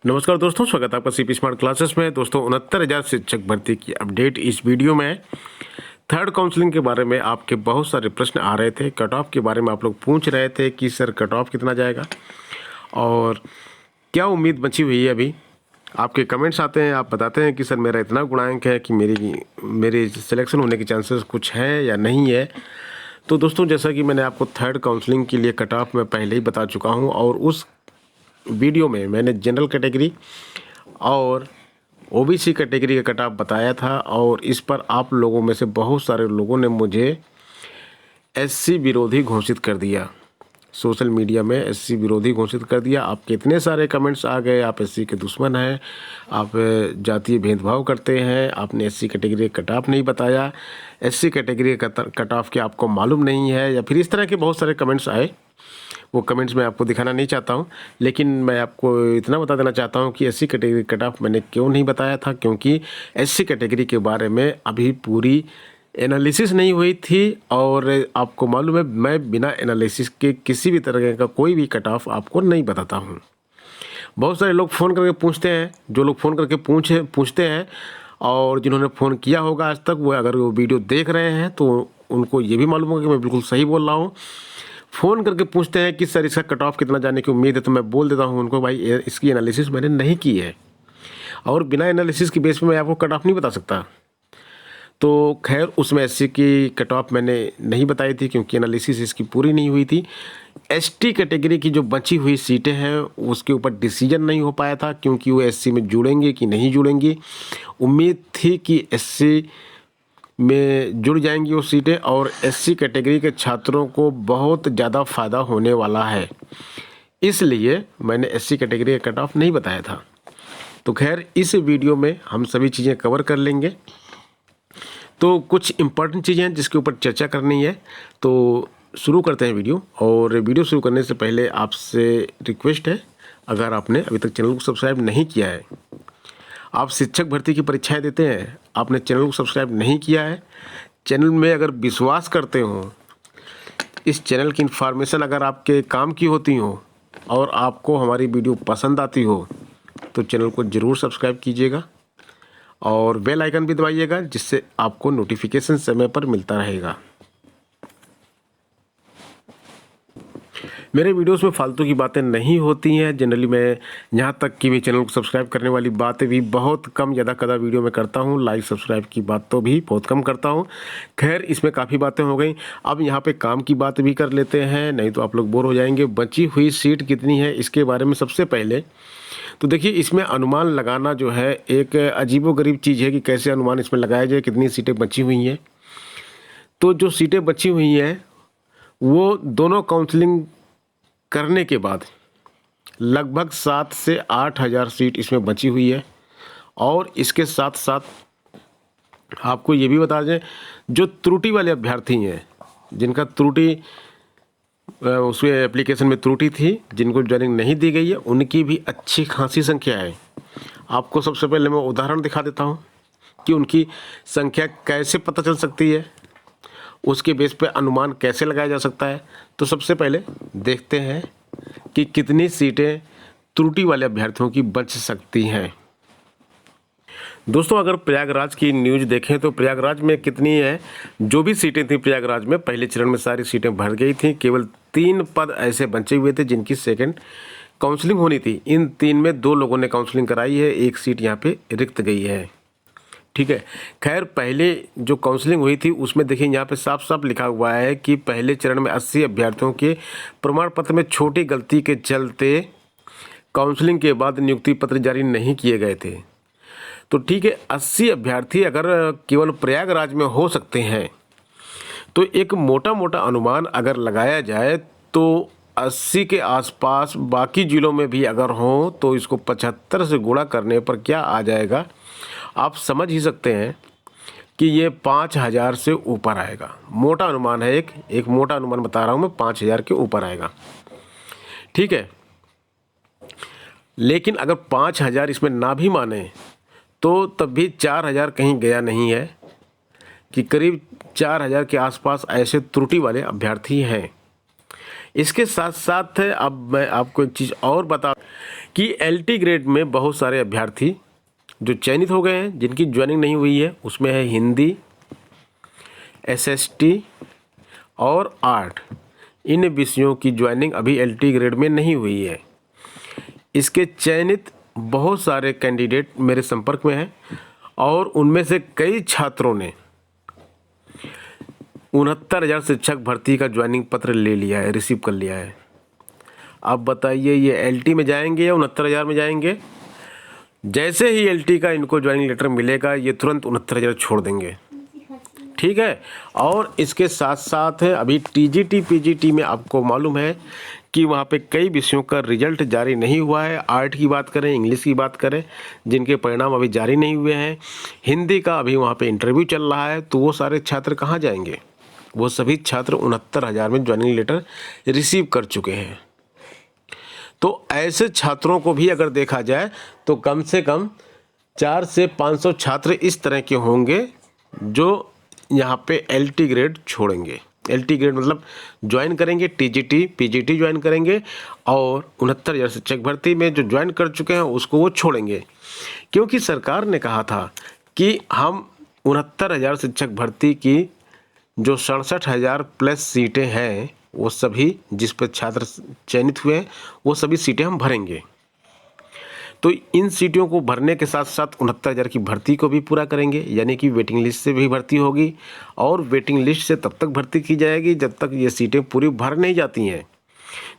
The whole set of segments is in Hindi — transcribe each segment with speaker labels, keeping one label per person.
Speaker 1: नमस्कार दोस्तों, स्वागत है आपका सीपी स्मार्ट क्लासेस में। दोस्तों 69,000 शिक्षक भर्ती की अपडेट इस वीडियो में। थर्ड काउंसलिंग के बारे में आपके बहुत सारे प्रश्न आ रहे थे। कट ऑफ के बारे में आप लोग पूछ रहे थे कि सर कट ऑफ कितना जाएगा और क्या उम्मीद बची हुई है। अभी आपके कमेंट्स आते हैं, आप बताते हैं कि सर मेरा इतना गुणांक है कि मेरी सिलेक्शन होने के चांसेस कुछ है या नहीं है। तो दोस्तों जैसा कि मैंने आपको थर्ड काउंसलिंग के लिए कट ऑफ में पहले ही बता चुका हूँ और उस वीडियो में मैंने जनरल कैटेगरी और ओबीसी कैटेगरी का कट ऑफ बताया था और इस पर आप लोगों में से बहुत सारे लोगों ने मुझे एससी विरोधी घोषित कर दिया। सोशल मीडिया में एससी विरोधी घोषित कर दिया। आपके इतने सारे कमेंट्स आ गए, आप एससी के दुश्मन हैं, आप जातीय भेदभाव करते हैं, आपने एससी कैटेगरी का कट ऑफ नहीं बताया, एससी कैटेगरी का कट ऑफ के आपको मालूम नहीं है, या फिर इस तरह के बहुत सारे कमेंट्स आए। वो कमेंट्स मैं आपको दिखाना नहीं चाहता हूँ, लेकिन मैं आपको इतना बता देना चाहता हूँ कि एससी कैटेगरी कट ऑफ मैंने क्यों नहीं बताया था, क्योंकि एससी कैटेगरी के बारे में अभी पूरी एनालिसिस नहीं हुई थी। और आपको मालूम है मैं बिना एनालिसिस के किसी भी तरह का कोई भी कट ऑफ आपको नहीं बताता हूँ। बहुत सारे लोग फ़ोन करके पूछते हैं, जो लोग फ़ोन करके पूछते हैं और जिन्होंने फ़ोन किया होगा आज तक, वो अगर वो वीडियो देख रहे हैं तो उनको ये भी मालूम होगा कि मैं बिल्कुल सही बोल रहा हूँ। फ़ोन करके पूछते हैं कि सर इसका कट ऑफ कितना जाने की उम्मीद है, तो मैं बोल देता हूँ उनको भाई इसकी एनालिसिस मैंने नहीं की है और बिना एनालिसिस की बेस पे मैं आपको कट ऑफ नहीं बता सकता। तो खैर उसमें एससी की कट ऑफ मैंने नहीं बताई थी क्योंकि एनालिसिस इसकी पूरी नहीं हुई थी। एसटी कैटेगरी की जो बची हुई सीटें हैं उसके ऊपर डिसीजन नहीं हो पाया था क्योंकि वो एससी में जुड़ेंगे कि नहीं जुड़ेंगी। उम्मीद थी कि एससी में जुड़ जाएंगी वो सीटें और एससी कैटेगरी के छात्रों को बहुत ज़्यादा फ़ायदा होने वाला है, इसलिए मैंने एससी कैटेगरी का कट ऑफ नहीं बताया था। तो खैर इस वीडियो में हम सभी चीज़ें कवर कर लेंगे। तो कुछ इम्पॉर्टेंट चीज़ें हैं जिसके ऊपर चर्चा करनी है, तो शुरू करते हैं वीडियो। और वीडियो शुरू करने से पहले आपसे रिक्वेस्ट है, अगर आपने अभी तक चैनल को सब्सक्राइब नहीं किया है, आप शिक्षक भर्ती की परीक्षाएं देते हैं, आपने चैनल को सब्सक्राइब नहीं किया है, चैनल में अगर विश्वास करते हो, इस चैनल की इन्फॉर्मेशन अगर आपके काम की होती हो और आपको हमारी वीडियो पसंद आती हो तो चैनल को ज़रूर सब्सक्राइब कीजिएगा और बेल आइकन भी दबाइएगा, जिससे आपको नोटिफिकेशन समय पर मिलता रहेगा। मेरे वीडियोस में फालतू की बातें नहीं होती हैं। जनरली मैं यहाँ तक कि भी चैनल को सब्सक्राइब करने वाली बातें भी बहुत कम ज़्यादा कदा वीडियो में करता हूँ। लाइक सब्सक्राइब की बात तो भी बहुत कम करता हूँ। खैर इसमें काफ़ी बातें हो गई, अब यहाँ पे काम की बात भी कर लेते हैं, नहीं तो आप लोग बोर हो जाएंगे। बची हुई सीट कितनी है इसके बारे में सबसे पहले तो देखिए, इसमें अनुमान लगाना जो है एक अजीबोगरीब चीज़ है कि कैसे अनुमान इसमें लगाया जाए, कितनी सीटें बची हुई हैं। तो जो सीटें बची हुई हैं वो दोनों काउंसलिंग करने के बाद लगभग 7 से 8 हज़ार सीट इसमें बची हुई है। और इसके साथ साथ आपको ये भी बता दें, जो त्रुटि वाले अभ्यर्थी हैं, जिनका त्रुटि उसमें एप्लीकेशन में त्रुटि थी, जिनको ज्वाइनिंग नहीं दी गई है, उनकी भी अच्छी खासी संख्या है। आपको सबसे पहले मैं उदाहरण दिखा देता हूँ कि उनकी संख्या कैसे पता चल सकती है, उसके बेस पे अनुमान कैसे लगाया जा सकता है। तो सबसे पहले देखते हैं कि कितनी सीटें त्रुटि वाले अभ्यर्थियों की बच सकती हैं। दोस्तों अगर प्रयागराज की न्यूज़ देखें तो प्रयागराज में कितनी है, जो भी सीटें थी प्रयागराज में पहले चरण में सारी सीटें भर गई थी। केवल 3 पद ऐसे बचे हुए थे जिनकी सेकंड काउंसलिंग होनी थी। इन 3 में 2 लोगों ने काउंसलिंग कराई है, एक सीट यहाँ पे रिक्त गई है। ठीक है, खैर पहले जो काउंसलिंग हुई थी उसमें देखिए यहाँ पे साफ साफ लिखा हुआ है कि पहले चरण में 80 अभ्यर्थियों के प्रमाण पत्र में छोटी गलती के चलते काउंसलिंग के बाद नियुक्ति पत्र जारी नहीं किए गए थे। तो ठीक है, 80 अभ्यर्थी अगर केवल प्रयागराज में हो सकते हैं तो एक मोटा मोटा अनुमान अगर लगाया जाए तो 80 के आसपास बाकी जिलों में भी अगर हो तो इसको 75 से गुणा करने पर क्या आ जाएगा, आप समझ ही सकते हैं कि ये 5,000 से ऊपर आएगा। मोटा अनुमान है, एक मोटा अनुमान बता रहा हूँ मैं, 5,000 के ऊपर आएगा। ठीक है, लेकिन अगर 5,000 इसमें ना भी माने तो तब भी 4,000 कहीं गया नहीं है कि करीब 4,000 के आसपास ऐसे त्रुटि वाले अभ्यर्थी हैं। इसके साथ साथ अब मैं आपको एक चीज़ और बता कि LT ग्रेड में बहुत सारे अभ्यर्थी जो चयनित हो गए हैं, जिनकी ज्वाइनिंग नहीं हुई है, उसमें है हिंदी, SST और आर्ट। इन विषयों की ज्वाइनिंग अभी LT ग्रेड में नहीं हुई है। इसके चयनित बहुत सारे कैंडिडेट मेरे संपर्क में हैं और उनमें से कई छात्रों ने 69,000 शिक्षक भर्ती का ज्वाइनिंग पत्र ले लिया है, रिसीव कर लिया है। अब बताइए ये LT में जाएंगे या 69,000 में जाएंगे? जैसे ही LT का इनको ज्वाइनिंग लेटर मिलेगा ये तुरंत 69,000 छोड़ देंगे, ठीक है। और इसके साथ साथ अभी TGT PGT में आपको मालूम है कि वहाँ पे कई विषयों का रिजल्ट जारी नहीं हुआ है। आर्ट की बात करें, इंग्लिश की बात करें, जिनके परिणाम अभी जारी नहीं हुए हैं। हिंदी का अभी वहाँ पे इंटरव्यू चल रहा है, तो वो सारे छात्र कहाँ जाएंगे? वो सभी छात्र 69,000 में ज्वाइनिंग लेटर रिसीव कर चुके हैं। तो ऐसे छात्रों को भी अगर देखा जाए तो कम से कम 400 से 500 छात्र इस तरह के होंगे जो यहाँ पे LT ग्रेड छोड़ेंगे। LT ग्रेड मतलब ज्वाइन करेंगे, TGT PGT ज्वाइन करेंगे और 69,000 शिक्षक भर्ती में जो ज्वाइन कर चुके हैं उसको वो छोड़ेंगे। क्योंकि सरकार ने कहा था कि हम 69,000 शिक्षक भर्ती की जो 67,000 प्लस सीटें हैं वो सभी जिस पर छात्र चयनित हुए हैं वो सभी सीटें हम भरेंगे। तो इन सीटों को भरने के साथ साथ 69,000 की भर्ती को भी पूरा करेंगे, यानी कि वेटिंग लिस्ट से भी भर्ती होगी और वेटिंग लिस्ट से तब तक भर्ती की जाएगी जब तक ये सीटें पूरी भर नहीं जाती हैं।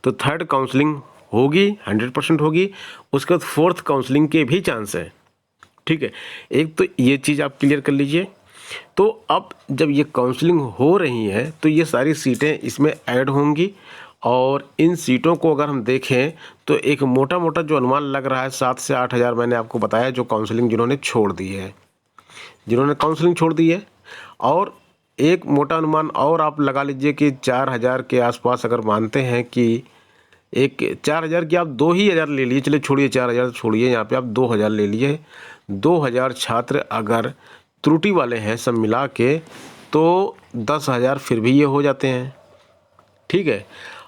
Speaker 1: तो थर्ड काउंसलिंग होगी, 100% होगी। उसके बाद फोर्थ काउंसलिंग के भी चांस है, ठीक है। एक तो ये चीज़ आप क्लियर कर लीजिए। तो अब जब ये काउंसलिंग हो रही है तो ये सारी सीटें इसमें ऐड होंगी और इन सीटों को अगर हम देखें तो एक मोटा मोटा जो अनुमान लग रहा है 7 से 8,000 मैंने आपको बताया जो काउंसलिंग जिन्होंने छोड़ दी है, जिन्होंने काउंसलिंग छोड़ दी है। और एक मोटा अनुमान और आप लगा लीजिए कि 4,000 के आसपास अगर मानते हैं कि एक 4,000 की आप 2,000 ले लिए, चलिए छोड़िए 4,000 छोड़िए, यहाँ पे आप 2,000 ले लिए। 2,000 छात्र अगर त्रुटि वाले हैं सब मिला के तो 10,000 फिर भी ये हो जाते हैं, ठीक है।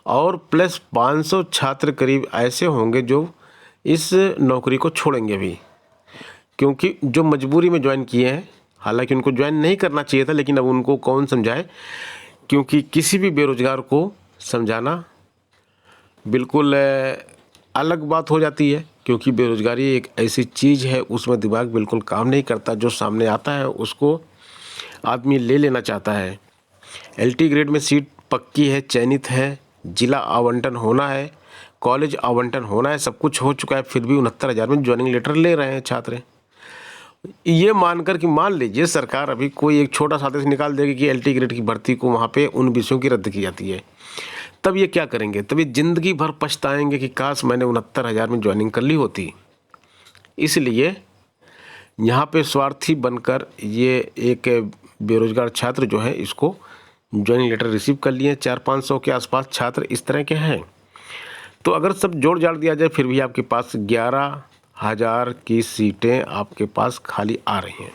Speaker 1: और प्लस 500 छात्र करीब ऐसे होंगे जो इस नौकरी को छोड़ेंगे भी, क्योंकि जो मजबूरी में ज्वाइन किए हैं। हालांकि उनको ज्वाइन नहीं करना चाहिए था, लेकिन अब उनको कौन समझाए, क्योंकि किसी भी बेरोजगार को समझाना बिल्कुल अलग बात हो जाती है। क्योंकि बेरोजगारी एक ऐसी चीज़ है उसमें दिमाग बिल्कुल काम नहीं करता, जो सामने आता है उसको आदमी ले लेना चाहता है। LT ग्रेड में सीट पक्की है, चयनित है, जिला आवंटन होना है, कॉलेज आवंटन होना है, सब कुछ हो चुका है, फिर भी 69,000 में ज्वाइनिंग लेटर ले रहे हैं छात्र। ये मानकर कि मान लीजिए सरकार अभी कोई एक छोटा सा आदेश निकाल देगी कि LT ग्रेड की भर्ती को वहाँ पे उन विषयों की रद्द की जाती है, तब ये क्या करेंगे? तब ये ज़िंदगी भर पछताएंगे कि काश मैंने 69,000 में ज्वाइनिंग कर ली होती। इसलिए यहाँ पे स्वार्थी बनकर ये एक बेरोजगार छात्र जो है इसको ज्वाइनिंग लेटर रिसीव कर लिए। 400-500 के आसपास छात्र इस तरह के हैं। तो अगर सब जोड़ जाड़ दिया जाए फिर भी आपके पास 11,000 की सीटें आपके पास खाली आ रही हैं।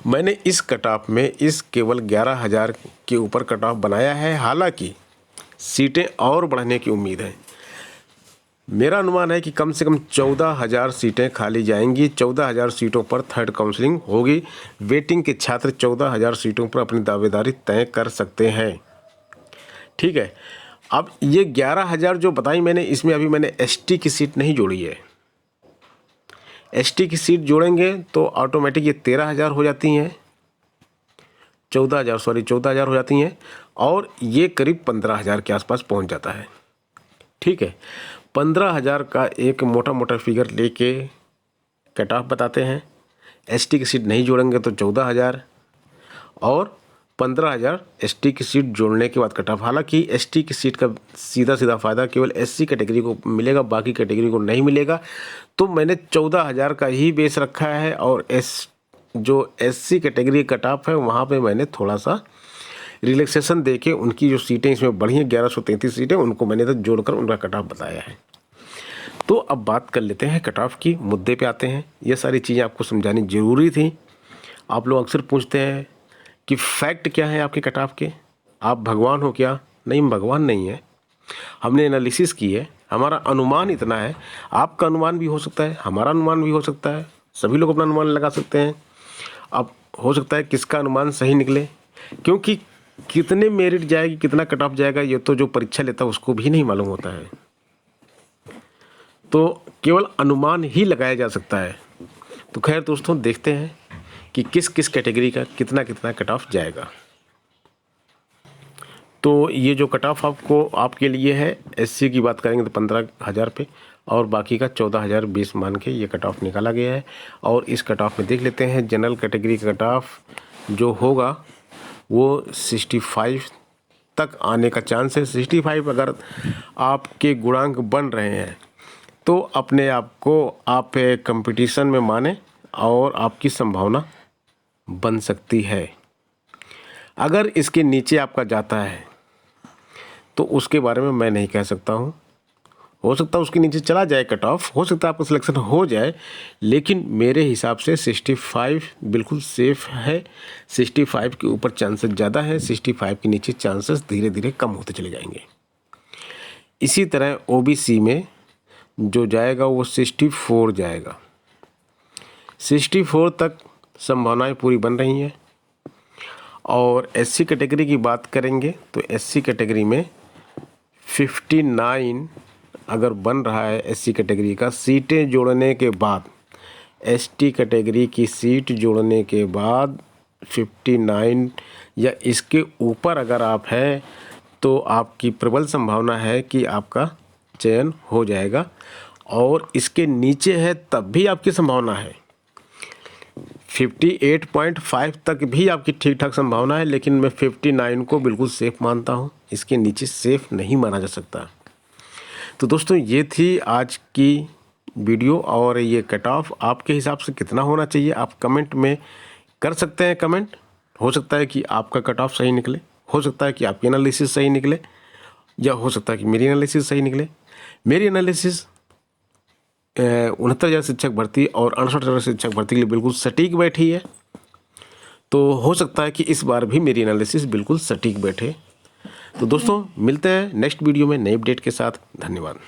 Speaker 1: मैंने इस कट ऑफ में इस केवल 11,000 के ऊपर कट ऑफ बनाया है, हालांकि सीटें और बढ़ने की उम्मीद है। मेरा अनुमान है कि कम से कम 14,000 सीटें खाली जाएंगी। 14,000 सीटों पर थर्ड काउंसलिंग होगी। वेटिंग के छात्र 14,000 सीटों पर अपनी दावेदारी तय कर सकते हैं, ठीक है। अब ये 11,000 जो बताई मैंने, इसमें अभी मैंने ST की सीट नहीं जोड़ी है। ST की सीट जोड़ेंगे तो ऑटोमेटिक ये 13,000 हो जाती हैं, 14,000 हो जाती हैं और ये करीब 15,000 के आसपास पहुंच जाता है, ठीक है। 15,000 का एक मोटा मोटा फिगर लेके कट ऑफ बताते हैं। ST की सीट नहीं जोड़ेंगे तो 14,000 और 15,000 ST की सीट जोड़ने के बाद कट ऑफ। हालांकि ST की सीट का सीधा सीधा फ़ायदा केवल SC कैटेगरी को मिलेगा, बाकी कैटेगरी को नहीं मिलेगा। तो मैंने 14,000 का ही बेस रखा है और जो SC कैटेगरी कट ऑफ है वहाँ पे मैंने थोड़ा सा रिलैक्सेशन देके उनकी जो सीटें इसमें बढ़ी हैं 1133 सीटें, उनको मैंने तो जोड़कर उनका कट ऑफ बताया है। तो अब बात कर लेते हैं कट ऑफ की, मुद्दे पे आते हैं। ये सारी चीज़ें आपको समझानी ज़रूरी थी। आप लोग अक्सर पूछते हैं कि फैक्ट क्या है आपके कट ऑफ के, आप भगवान हो क्या? नहीं, हम भगवान नहीं है। हमने एनालिसिस की है, हमारा अनुमान इतना है। आपका अनुमान भी हो सकता है, हमारा अनुमान भी हो सकता है, सभी लोग अपना अनुमान लगा सकते हैं। अब हो सकता है किसका अनुमान सही निकले, क्योंकि कितने मेरिट जाएगी, कितना कट ऑफ जाएगा, ये तो जो परीक्षा लेता है उसको भी नहीं मालूम होता है। तो केवल अनुमान ही लगाया जा सकता है। तो खैर दोस्तों, देखते हैं कि किस किस कैटेगरी का कितना कितना कट ऑफ जाएगा। तो ये जो कट ऑफ आपके लिए है, एससी की बात करेंगे तो 15,000 पे, और बाकी का 14,020 मान के ये कट ऑफ निकाला गया है। और इस कट ऑफ में देख लेते हैं, जनरल कैटेगरी का कट ऑफ जो होगा वो 65 तक आने का चांस है। 65 अगर आपके गुणांक बन रहे हैं तो अपने आप को आप कंपटीशन में माने और आपकी संभावना बन सकती है। अगर इसके नीचे आपका जाता है तो उसके बारे में मैं नहीं कह सकता हूँ। हो सकता है उसके नीचे चला जाए कट ऑफ, हो सकता है आपका सिलेक्शन हो जाए, लेकिन मेरे हिसाब से 65 बिल्कुल सेफ है। 65 के ऊपर चांसेस ज़्यादा है, 65 के नीचे चांसेस धीरे धीरे कम होते चले जाएंगे। इसी तरह ओबीसी में जो जाएगा वो 64 जाएगा। 64 तक संभावनाएं पूरी बन रही हैं। और एससी कैटेगरी की बात करेंगे तो एससी कैटेगरी में 59 अगर बन रहा है एससी कैटेगरी का, सीटें जोड़ने के बाद, एसटी कैटेगरी की सीट जोड़ने के बाद 59 या इसके ऊपर अगर आप हैं तो आपकी प्रबल संभावना है कि आपका चयन हो जाएगा। और इसके नीचे है तब भी आपकी संभावना है, 58.5 तक भी आपकी ठीक ठाक संभावना है, लेकिन मैं 59 को बिल्कुल सेफ़ मानता हूँ। इसके नीचे सेफ़ नहीं माना जा सकता। तो दोस्तों, ये थी आज की वीडियो। और ये कट ऑफ आपके हिसाब से कितना होना चाहिए आप कमेंट में कर सकते हैं। कमेंट हो सकता है कि आपका कट ऑफ सही निकले, हो सकता है कि आपकी एनालिसिस सही निकले, या हो सकता है कि मेरी एनालिसिस सही निकले। मेरी एनालिसिस 69,000 शिक्षक भर्ती और 68,000 शिक्षक भर्ती के लिए बिल्कुल सटीक बैठी है। तो हो सकता है कि इस बार भी मेरी एनालिसिस बिल्कुल सटीक बैठे। तो दोस्तों, मिलते हैं नेक्स्ट वीडियो में नए अपडेट के साथ। धन्यवाद।